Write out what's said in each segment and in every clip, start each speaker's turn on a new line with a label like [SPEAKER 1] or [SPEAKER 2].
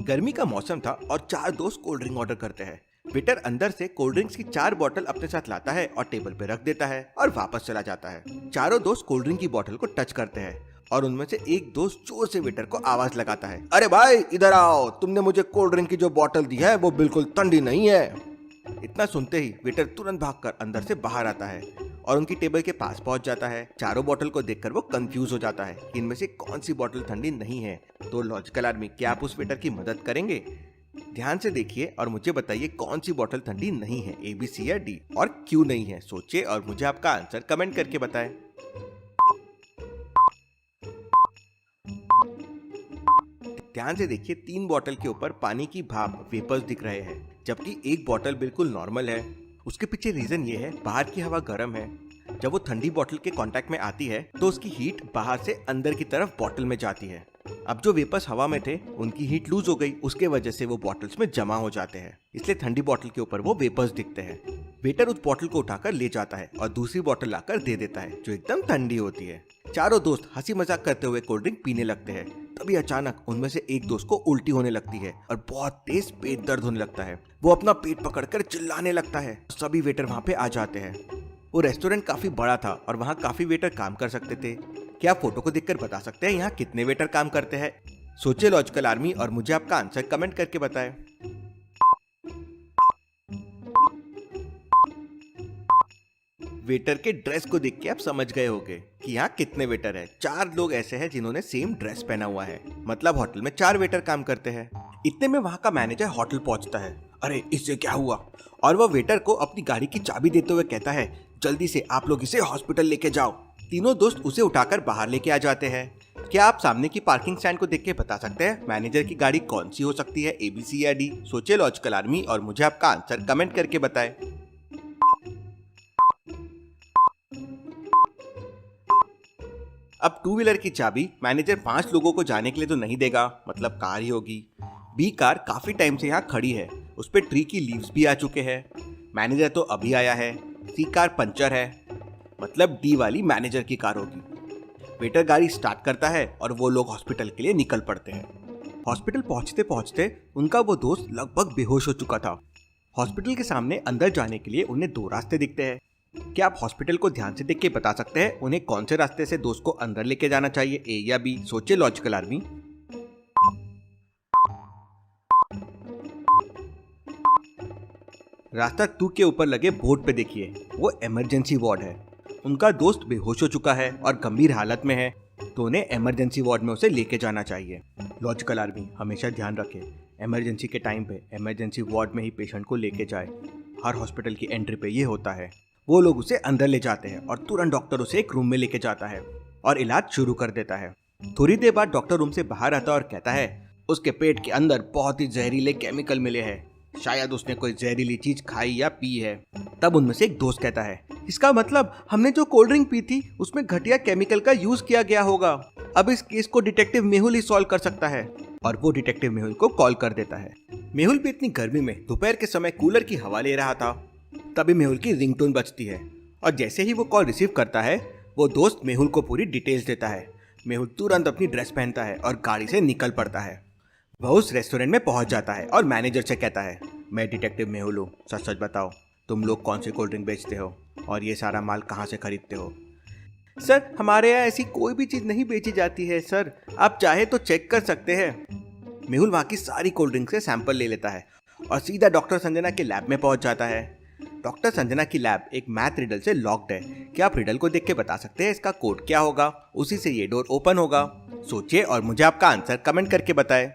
[SPEAKER 1] गर्मी का मौसम था और 4 दोस्त कोल्ड ड्रिंक ऑर्डर करते हैं। वेटर अंदर से कोल्ड ड्रिंक्स की 4 बोतल अपने साथ लाता है और टेबल पे रख देता है और वापस चला जाता है। चारों दोस्त कोल्ड ड्रिंक की बोतल को टच करते हैं और उनमें से एक दोस्त जोर से वेटर को आवाज लगाता है, अरे भाई इधर आओ, तुमने मुझे कोल्ड ड्रिंक की जो बोतल दी है वो बिल्कुल ठंडी नहीं है। इतना सुनते ही वेटर तुरंत भागकर अंदर से बाहर आता है और उनकी टेबल के पास पहुंच जाता है। चारों बोतल को देखकर वो कंफ्यूज हो जाता है कि इनमें से कौन सी बोतल ठंडी नहीं है। तो लॉजिकल आर्मी, क्या आप उस वेटर की मदद करेंगे? ध्यान से देखिए और मुझे बताइए कौन सी बोतल ठंडी नहीं है, ए, बी, सी या डी, और क्यों नहीं है। सोचिए और मुझे आपका आंसर कमेंट करके बताएं। ध्यान से देखिए, 3 बोतल के ऊपर पानी की भाप वेपर्स दिख रहे हैं, जबकि एक बोतल बिल्कुल नॉर्मल है। उसके पीछे रीजन ये है, बाहर की हवा गर्म है। जब वो ठंडी बोतल के कांटेक्ट में आती है तो उसकी हीट बाहर से अंदर की तरफ बोतल में जाती है। अब जो वेपर्स हवा में थे उनकी हीट लूज हो गई, उसके वजह से वो बोतल्स में जमा हो जाते हैं, इसलिए ठंडी बोतल के ऊपर वो वेपर्स दिखते हैं। वेटर उस बोतल को उठाकर ले जाता है और दूसरी बोतल लाकर दे देता है जो एकदम ठंडी होती है। चारों दोस्त हंसी मजाक करते हुए कोल्ड ड्रिंक पीने लगते हैं। तभी अचानक उनमें से एक दोस्त को उल्टी होने लगती है और बहुत तेज पेट दर्द होने लगता है। वो अपना पेट पकड़कर चिल्लाने लगता है। सभी वेटर वहाँ पे आ जाते हैं। वो रेस्टोरेंट काफी बड़ा था और वहाँ काफी वेटर काम कर सकते थे। क्या आप फोटो को देखकर बता सकते हैं यहाँ कितने वेटर काम करते हैं? सोचिए लॉजिकल आर्मी और मुझे आपका आंसर कमेंट करके बताएं। वेटर के ड्रेस को देख के आप समझ गए होंगे कि यहाँ कितने वेटर हैं। 4 लोग ऐसे हैं जिन्होंने सेम ड्रेस पहना हुआ है, मतलब होटल में 4 वेटर काम करते हैं। इतने में वहाँ का मैनेजर होटल पहुँचता है। अरे इससे क्या हुआ? और वह वेटर को अपनी गाड़ी की चाबी देते हुए कहता है, जल्दी से आप लोग इसे हॉस्पिटल लेके जाओ। तीनों दोस्त उसे उठाकर बाहर लेके आ जाते हैं। क्या आप सामने की पार्किंग स्टैंड को देख के बता सकते हैं मैनेजर की गाड़ी कौन सी हो सकती है, ए, बी, सी या डी? सोचिए लॉजिकल आर्मी और मुझे आपका आंसर कमेंट करके बताएं। अब 2 व्हीलर की चाबी मैनेजर 5 लोगों को जाने के लिए तो नहीं देगा, मतलब कार ही होगी। बी कार काफी टाइम से यहाँ खड़ी है, उस पे ट्री की लीव्स भी आ चुके हैं। मैनेजर तो अभी आया है। सी कार पंचर है, मतलब डी वाली मैनेजर की कार होगी। वेटर गाड़ी स्टार्ट करता है और वो लोग हॉस्पिटल के लिए निकल पड़ते हैं। हॉस्पिटल पहुंचते पहुंचते उनका वो दोस्त लगभग बेहोश हो चुका था। हॉस्पिटल के सामने अंदर जाने के लिए उन्हें 2 रास्ते दिखते हैं। क्या आप हॉस्पिटल को ध्यान से देख के बता सकते हैं उन्हें कौन से रास्ते से दोस्त को अंदर लेके जाना चाहिए, ए या बी? सोचिए लॉजिकल आर्मी। रास्ता 2 के ऊपर लगे बोर्ड पे देखिए, वो इमरजेंसी वार्ड है। उनका दोस्त बेहोश हो चुका है और गंभीर हालत में है, तो उन्हें इमरजेंसी वार्ड में उसे लेके जाना चाहिए। लॉजिकल आर्मी हमेशा ध्यान रखें, इमरजेंसी के टाइम पे इमरजेंसी वार्ड में ही पेशेंट को लेके जाए। हर हॉस्पिटल की एंट्री पे ये होता है। वो लोग उसे अंदर ले जाते हैं और तुरंत डॉक्टर उसे एक रूम में लेके जाता है और इलाज शुरू कर देता है। थोड़ी देर बाद डॉक्टर रूम से बाहर आता है और कहता है, उसके पेट के अंदर बहुत ही जहरीले केमिकल मिले हैं, शायद उसने कोई जहरीली चीज खाई या पी है। तब उनमें से एक दोस्त कहता है, इसका मतलब हमने जो कोल्ड ड्रिंक पी थी उसमें घटिया केमिकल का यूज किया गया होगा। अब इस केस को डिटेक्टिव मेहुल ही सॉल्व कर सकता है। और वो डिटेक्टिव मेहुल को कॉल कर देता है। मेहुल भी इतनी गर्मी में दोपहर के समय कूलर की हवा ले रहा था। तभी मेहुल की रिंगटोन बजती है और जैसे ही वो कॉल रिसीव करता है वो दोस्त मेहुल को पूरी डिटेल्स देता है। मेहुल तुरंत अपनी ड्रेस पहनता है और गाड़ी से निकल पड़ता है। वह उस रेस्टोरेंट में पहुंच जाता है और मैनेजर से कहता है, मैं डिटेक्टिव मेहुल हूँ, सच सच बताओ तुम लोग कौन से कोल्ड ड्रिंक बेचते हो और ये सारा माल कहाँ से खरीदते हो? सर हमारे यहाँ ऐसी कोई भी चीज़ नहीं बेची जाती है सर, आप चाहे तो चेक कर सकते हैं। मेहुल वहाँ की सारी कोल्ड ड्रिंक से सैंपल ले लेता है और सीधा डॉक्टर संजना के लैब में पहुंच जाता है। डॉक्टर संजना की लैब एक मैथ रिडल से लॉक्ड है। क्या आप रिडल को देख के बता सकते हैं इसका कोड क्या होगा? उसी से ये डोर ओपन होगा। सोचिए और मुझे आपका आंसर कमेंट करके बताएं।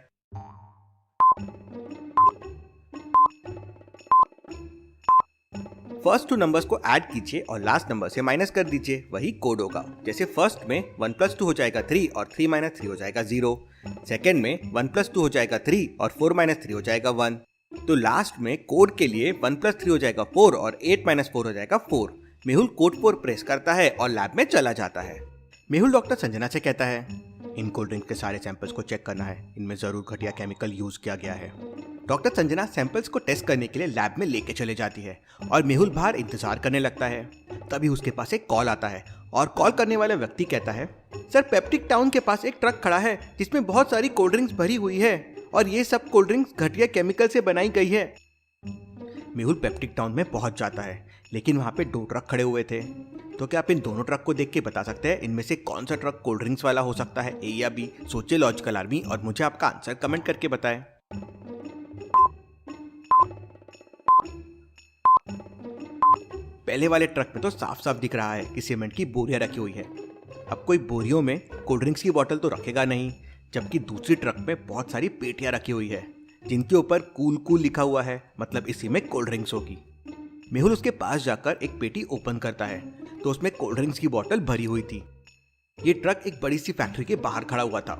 [SPEAKER 1] फर्स्ट 2 नंबर्स को ऐड कीजिए और लास्ट नंबर से माइनस कर दीजिए, वही कोड होगा। जैसे फर्स्ट में 1 + 2 हो जाएगा 3 और 3 - 3 हो जाएगा 0। सेकेंड में 1 + 2 हो जाएगा 3 और 4 - 3 हो जाएगा 1। तो लास्ट में कोड के लिए 1 + 3 हो जाएगा 4 और 8 - 4 हो जाएगा 4। मेहुल कोड 4 प्रेस करता है और लैब में चला जाता है। मेहुल डॉक्टर संजना से कहता है, इन कोल्ड ड्रिंक के सारे सैंपल्स को चेक करना है, इनमें जरूर घटिया केमिकल यूज किया गया है। डॉक्टर संजना सैंपल्स को टेस्ट करने के लिए लैब में लेके चले जाती है और मेहुल बाहर इंतजार करने लगता है। तभी उसके पास एक कॉल आता है और कॉल करने वाला व्यक्ति कहता है, सर पेप्टिक टाउन के पास एक ट्रक खड़ा है जिसमें बहुत सारी कोल्ड ड्रिंक्स भरी हुई है और ये सब कोल्ड ड्रिंक्स घटिया केमिकल से बनाई गई है। मेहुल पेप्टिक टाउन में पहुंच जाता है, लेकिन वहां पे 2 ट्रक खड़े हुए थे। तो क्या आप इन दोनों ट्रक को देख के बता सकते हैं इनमें से कौन सा ट्रक कोल्ड ड्रिंक्स वाला हो सकता है, ए या बी? सोचिए लॉजिकल आर्मी और मुझे आपका आंसर कमेंट करके बताएं। पहले वाले ट्रक में तो साफ साफ दिख रहा है कि सीमेंट की बोरियां रखी हुई है। अब कोई बोरियों में कोल्ड ड्रिंक्स की बोतल तो रखेगा नहीं, जबकि दूसरी ट्रक में बहुत सारी पेटियां रखी हुई है जिनके ऊपर कूल कूल लिखा हुआ है, मतलब इसी में कोल्ड ड्रिंक्स होगी। मेहुल उसके पास जाकर एक पेटी ओपन करता है तो उसमें कोल्ड ड्रिंक्स की बोतल भरी हुई थी। ये ट्रक एक बड़ी सी फैक्ट्री के बाहर खड़ा हुआ था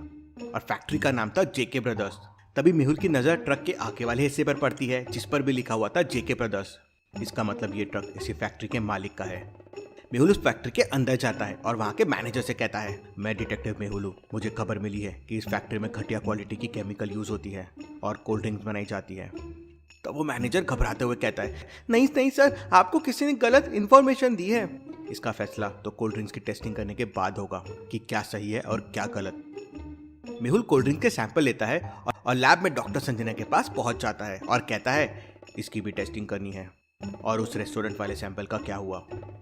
[SPEAKER 1] और फैक्ट्री का नाम था जेके ब्रदर्स। तभी मेहुल की नजर ट्रक के आगे वाले हिस्से पर पड़ती है जिस पर भी लिखा हुआ था जेके ब्रदर्स। इसका मतलब ये ट्रक इसी फैक्ट्री के मालिक का है। मेहुल उस फैक्ट्री के अंदर जाता है और वहाँ के मैनेजर से कहता है, मैं डिटेक्टिव मेहुल हूँ, मुझे खबर मिली है कि इस फैक्ट्री में घटिया क्वालिटी की केमिकल यूज होती है और कोल्ड ड्रिंक्स बनाई जाती है। तो वो मैनेजर घबराते हुए कहता है, नहीं नहीं सर, आपको किसी ने गलत इन्फॉर्मेशन दी है। इसका फैसला तो कोल्ड ड्रिंक्स की टेस्टिंग करने के बाद होगा कि क्या सही है और क्या गलत। मेहुल कोल्ड ड्रिंक के सैंपल लेता है और लैब में डॉक्टर संजना के पास पहुंच जाता है और कहता है, इसकी भी टेस्टिंग करनी है। और उस रेस्टोरेंट वाले सैंपल का क्या हुआ?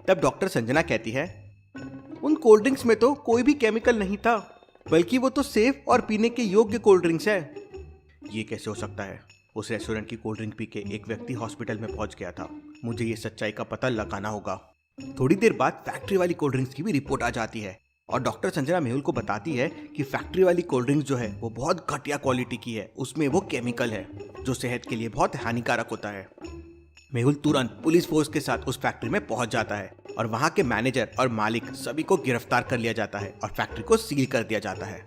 [SPEAKER 1] तब डॉक्टर संजना कहती है, उन कोल्ड ड्रिंक्स में तो कोई भी केमिकल नहीं था, बल्कि वो तो सेफ और पीने के योग्य कोल्ड ड्रिंक्स है। ये कैसे हो सकता है? उस रेस्टोरेंट की कोल्ड ड्रिंक पी के एक व्यक्ति हॉस्पिटल में पहुंच गया था। मुझे ये सच्चाई का पता लगाना होगा। थोड़ी देर बाद फैक्ट्री वाली कोल्ड ड्रिंक्स की भी रिपोर्ट आ जाती है और डॉक्टर संजना मेहुल को बताती है कि फैक्ट्री वाली कोल्ड ड्रिंक्स जो है वो बहुत घटिया क्वालिटी की है, उसमें वो केमिकल है जो सेहत के लिए बहुत हानिकारक होता है। मेहुल तुरंत पुलिस फोर्स के साथ उस फैक्ट्री में पहुंच जाता है और वहां के मैनेजर और मालिक सभी को गिरफ्तार कर लिया जाता है और फैक्ट्री को सील कर दिया जाता है।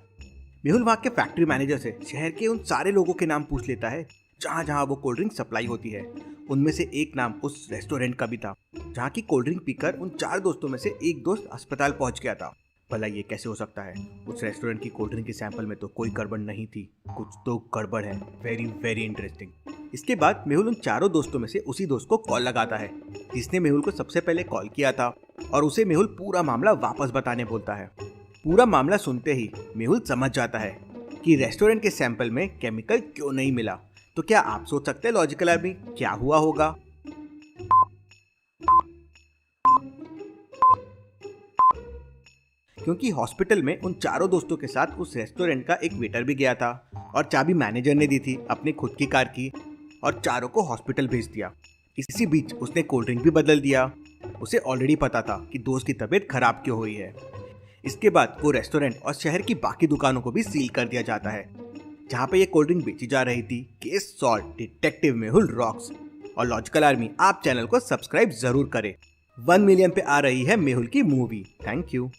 [SPEAKER 1] मेहुल वहां के फैक्ट्री मैनेजर से शहर के उन सारे लोगों के नाम पूछ लेता है जहां जहां वो कोल्ड ड्रिंक सप्लाई होती है। उनमें से एक नाम उस रेस्टोरेंट का भी था जहाँ की कोल्ड ड्रिंक पीकर उन 4 दोस्तों में से एक दोस्त अस्पताल पहुंच गया था। भला ये कैसे हो सकता है? उस रेस्टोरेंट की कोल्ड ड्रिंक के सैंपल में तो कोई गड़बड़ नहीं थी। कुछ तो गड़बड़ है। Very very interesting. इसके बाद मेहुल उन 4 दोस्तों में से उसी दोस्त को कॉल लगाता है जिसने मेहुल को सबसे पहले कॉल किया था और उसे मेहुल पूरा मामला वापस बताने बोलता है। पूरा मामला सुनते ही मेहुल समझ जाता है कि रेस्टोरेंट के सैंपल में केमिकल क्यों नहीं मिला। तो क्या आप सोच सकते हैं लॉजिकल आर्मी क्या हुआ होगा? क्योंकि हॉस्पिटल में उन 4 दोस्तों के साथ उस रेस्टोरेंट का एक वेटर भी गया था और चाबी मैनेजर ने दी थी अपनी खुद की कार की और 4 को हॉस्पिटल भेज दिया। इसी बीच उसने कोल्ड ड्रिंक भी बदल दिया। उसे ऑलरेडी पता था कि दोस्त की तबीयत खराब क्यों हुई है। इसके बाद वो रेस्टोरेंट और शहर की बाकी दुकानों को भी सील कर दिया जाता है जहाँ पे ये कोल्ड ड्रिंक बेची जा रही थी। Case solve, detective Mehul rocks. और लॉजिकल आर्मी आप चैनल को सब्सक्राइब जरूर करें। 1 मिलियन पे आ रही है मेहुल की मूवी। Thank you.